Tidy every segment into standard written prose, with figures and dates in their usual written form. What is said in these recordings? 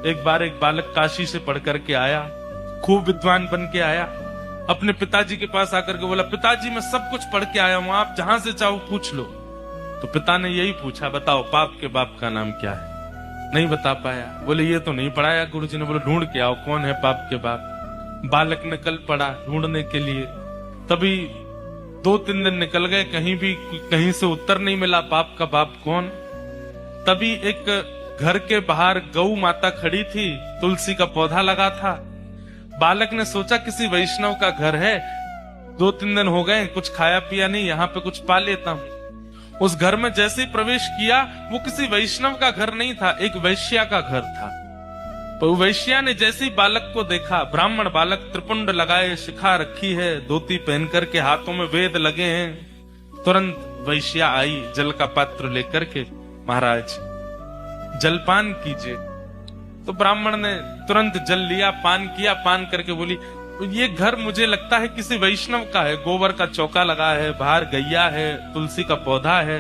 एक बार एक बालक काशी से पढ़ करके आया, खूब विद्वान बन के आया, अपने पिताजी के पास आकर के बोला, पिताजी मैं सब कुछ पढ़ के आया हूं, आप जहां से चाहो पूछ लो। तो पिता ने यही पूछा, बताओ पाप के बाप का नाम क्या है? नहीं बता पाया। बोले ये तो नहीं पढ़ाया गुरुजी ने। बोले ढूंढ के आओ कौन है पाप के बाप। बालक ने कल पढ़ा ढूंढने के लिए, तभी 2-3 दिन निकल गए, कहीं से उत्तर नहीं मिला पाप का बाप कौन। तभी एक घर के बाहर गौ माता खड़ी थी, तुलसी का पौधा लगा था। बालक ने सोचा किसी वैष्णव का घर है, 2-3 दिन हो गए कुछ खाया पिया नहीं, यहाँ पे कुछ पा लेता हूं। उस घर में जैसे ही प्रवेश किया, वो किसी वैष्णव का घर नहीं था, एक वैश्या का घर था। तो वैश्या ने जैसे ही बालक को देखा, ब्राह्मण बालक, त्रिपुंड लगाए, शिखा रखी है, धोती पहन करके, हाथों में वेद लगे हैं, तुरंत वैश्या आई जल का पात्र लेकर के, महाराज जलपान कीजिए। तो ब्राह्मण ने तुरंत जल लिया, पान किया, पान करके बोली, ये घर मुझे लगता है किसी वैष्णव का है, गोबर का चौका लगा है, बाहर गैया है, तुलसी का पौधा है,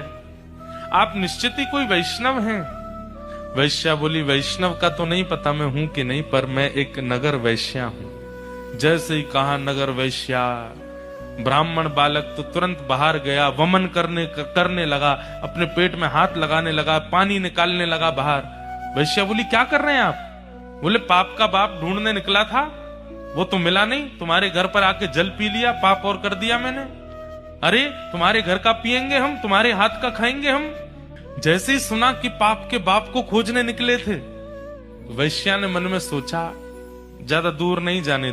आप निश्चित ही कोई वैष्णव हैं। वैश्या बोली, वैष्णव का तो नहीं पता मैं हूं कि नहीं, पर मैं एक नगर वैश्या हूं। जैसे ही कहा नगर वैश्या, ब्राह्मण बालक तो तुरंत बाहर गया, वमन करने लगा, अपने पेट में हाथ लगाने लगा, पानी निकालने लगा बाहर। वैश्या बोली, क्या कर रहे हैं आप? बोले, पाप का बाप ढूंढने निकला था, वो तो मिला नहीं, तुम्हारे घर पर आके जल पी लिया, पाप और कर दिया मैंने। अरे तुम्हारे घर का पिएंगे हम, तुम्हारे हाथ का खाएंगे हम। जैसे ही सुना कि पाप के बाप को खोजने निकले थे, वैश्या ने मन में सोचा, ज्यादा दूर नहीं जाने